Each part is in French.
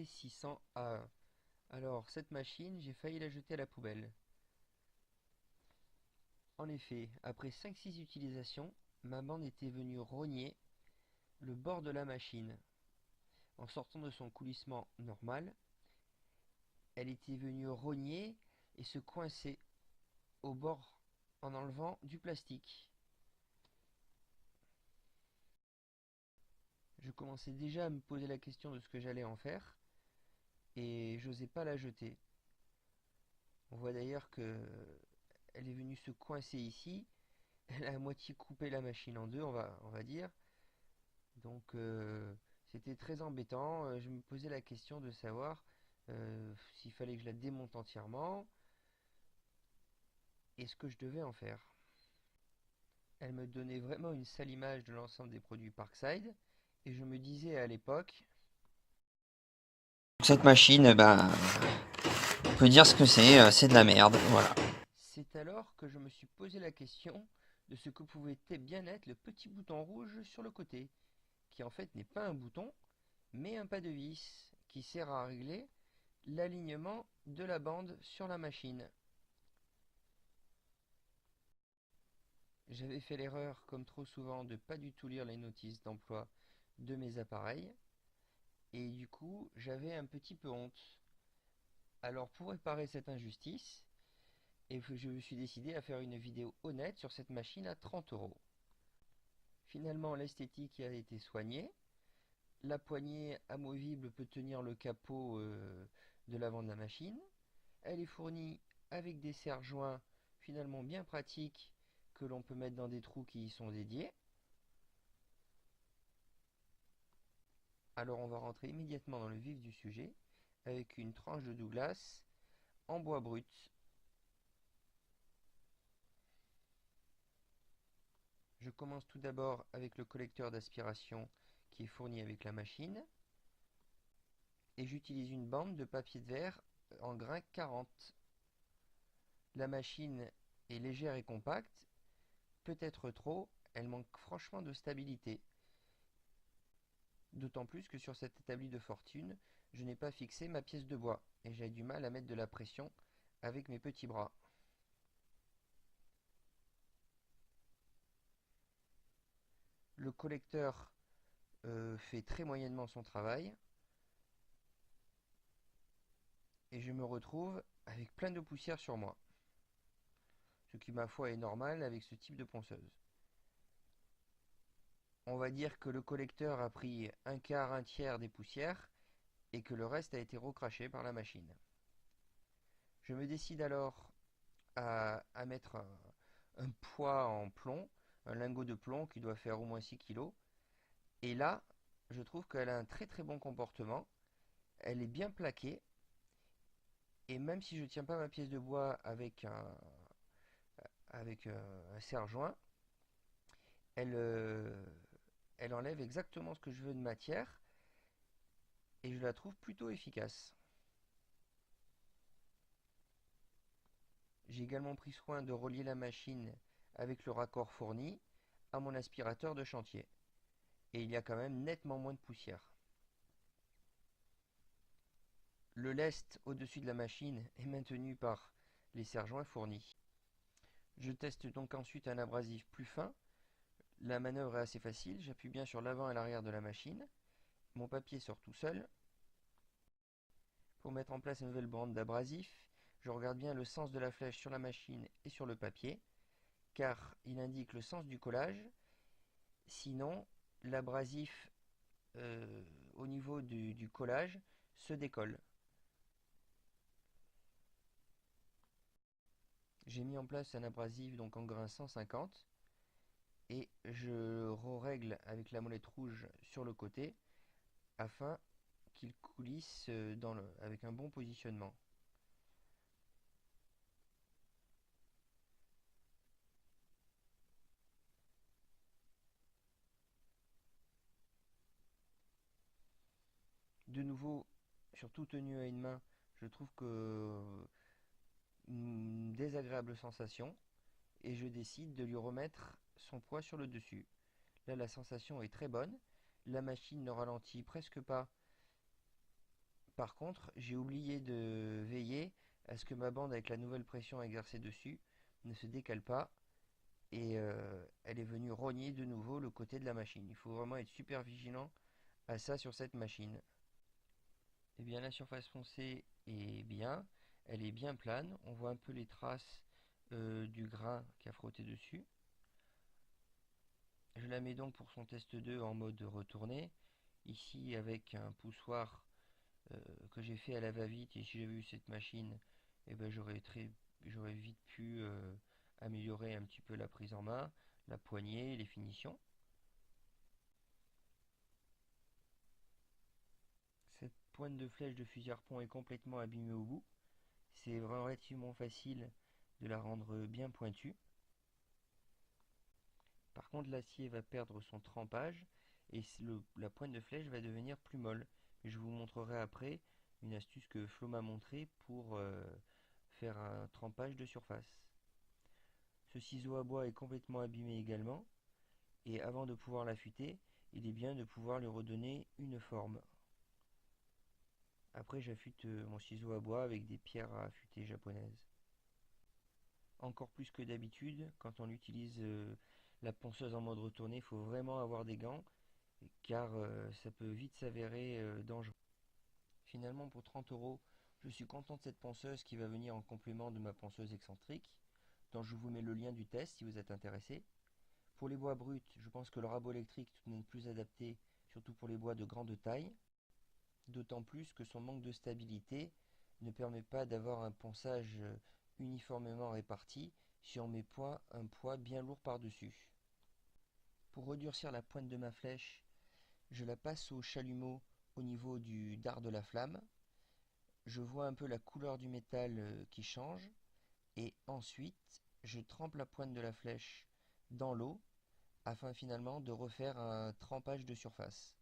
GT600A. Alors, cette machine, j'ai failli la jeter à la poubelle. En effet, après 5-6 utilisations, ma bande était venue rogner le bord de la machine. En sortant de son coulissement normal, elle était venue rogner et se coincer au bord en enlevant du plastique. Je commençais déjà à me poser la question de ce que j'allais en faire et j'osais pas la jeter. On voit d'ailleurs que elle est venue se coincer ici. Elle a à moitié coupé la machine en deux, on va dire. Donc c'était très embêtant. Je me posais la question de savoir s'il fallait que je la démonte entièrement et ce que je devais en faire. Elle me donnait vraiment une sale image de l'ensemble des produits Parkside et je me disais à l'époque, Cette machine, on peut dire ce que c'est de la merde, voilà. c'est alors que je me suis posé la question de ce que pouvait bien être le petit bouton rouge sur le côté, qui en fait n'est pas un bouton, mais un pas de vis qui sert à régler l'alignement de la bande sur la machine. J'avais fait l'erreur, comme trop souvent, de pas du tout lire les notices d'emploi de mes appareils, et du coup, j'avais un petit peu honte. Alors, pour réparer cette injustice, je me suis décidé à faire une vidéo honnête sur cette machine à 30 €. Finalement, l'esthétique a été soignée. La poignée amovible peut tenir le capot de l'avant de la machine. Elle est fournie avec des serre-joints finalement bien pratiques que l'on peut mettre dans des trous qui y sont dédiés. Alors on va rentrer immédiatement dans le vif du sujet avec une tranche de Douglas en bois brut. Je commence tout d'abord avec le collecteur d'aspiration qui est fourni avec la machine et j'utilise une bande de papier de verre en grain 40. La machine est légère et compacte, peut-être trop, elle manque franchement de stabilité. D'autant plus que sur cet établi de fortune, je n'ai pas fixé ma pièce de bois et j'ai du mal à mettre de la pression avec mes petits bras. Le collecteur fait très moyennement son travail et je me retrouve avec plein de poussière sur moi. Ce qui, ma foi, est normal avec ce type de ponceuse. On va dire que le collecteur a pris un quart, un tiers des poussières et que le reste a été recraché par la machine. Je me décide alors à mettre un poids en plomb, un lingot de plomb qui doit faire au moins 6 kg. Et là, je trouve qu'elle a un très très bon comportement. Elle est bien plaquée. Et même si je ne tiens pas ma pièce de bois avec un serre-joint, elle, elle enlève exactement ce que je veux de matière. Et je la trouve plutôt efficace. J'ai également pris soin de relier la machine avec le raccord fourni à mon aspirateur de chantier. Et il y a quand même nettement moins de poussière. Le lest au-dessus de la machine est maintenu par les serre-joints fournis. Je teste donc ensuite un abrasif plus fin. La manœuvre est assez facile, j'appuie bien sur l'avant et l'arrière de la machine. Mon papier sort tout seul. Pour mettre en place une nouvelle bande d'abrasif, je regarde bien le sens de la flèche sur la machine et sur le papier, car il indique le sens du collage. Sinon, l'abrasif au niveau du collage se décolle. J'ai mis en place un abrasif donc en grain 150 et je règle avec la molette rouge sur le côté afin qu'il coulisse avec un bon positionnement. De nouveau, surtout tenu à une main, je trouve que une désagréable sensation et je décide de lui remettre son poids sur le dessus. Là, la sensation est très bonne. La machine ne ralentit presque pas Par contre, j'ai oublié de veiller à ce que ma bande avec la nouvelle pression exercée dessus ne se décale pas et elle est venue rogner de nouveau le côté de la machine. Il faut vraiment être super vigilant à ça sur cette machine. Eh bien, la surface foncée est bien, elle est bien plane. On voit un peu les traces du grain qui a frotté dessus. Je la mets donc pour son test 2 en mode retourné. Ici, avec un poussoir euh, que j'ai fait à la va-vite, et si j'avais eu cette machine, eh ben, j'aurais vite pu améliorer un petit peu la prise en main, la poignée, les finitions. Cette pointe de flèche de fusil harpon est complètement abîmée au bout. C'est vraiment relativement facile de la rendre bien pointue. Par contre, l'acier va perdre son trempage et la pointe de flèche va devenir plus molle. Je vous montrerai après une astuce que Flo m'a montrée pour faire un trempage de surface. Ce ciseau à bois est complètement abîmé également et avant de pouvoir l'affûter, il est bien de pouvoir lui redonner une forme. Après, j'affûte mon ciseau à bois avec des pierres à affûter japonaises. Encore plus que d'habitude, quand on utilise la ponceuse en mode retourné, il faut vraiment avoir des gants car ça peut vite s'avérer dangereux. Finalement, pour 30 €, je suis content de cette ponceuse qui va venir en complément de ma ponceuse excentrique, dont je vous mets le lien du test si vous êtes intéressé. Pour les bois bruts, je pense que le rabot électrique est tout de même plus adapté, surtout pour les bois de grande taille, d'autant plus que son manque de stabilité ne permet pas d'avoir un ponçage uniformément réparti si on met un poids bien lourd par-dessus. Pour redurcir la pointe de ma flèche, je la passe au chalumeau au niveau du dard de la flamme. Je vois un peu la couleur du métal qui change. Et ensuite, je trempe la pointe de la flèche dans l'eau afin finalement de refaire un trempage de surface.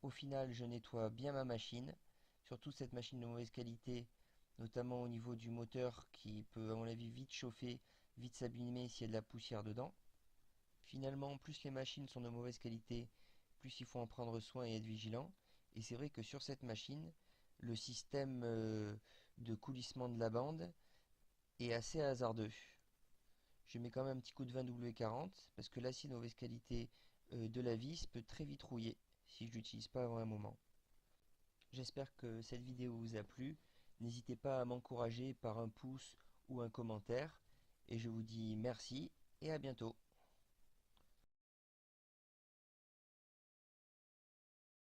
Au final, je nettoie bien ma machine, surtout cette machine de mauvaise qualité, notamment au niveau du moteur qui peut à mon avis vite chauffer, vite s'abîmer s'il y a de la poussière dedans. Finalement, plus les machines sont de mauvaise qualité, plus il faut en prendre soin et être vigilant. Et c'est vrai que sur cette machine, le système de coulissement de la bande est assez hasardeux. Je mets quand même un petit coup de 20W40 parce que l'acier de mauvaise qualité de la vis peut très vite rouiller si je l'utilise pas avant un moment. J'espère que cette vidéo vous a plu. N'hésitez pas à m'encourager par un pouce ou un commentaire. Et je vous dis merci et à bientôt.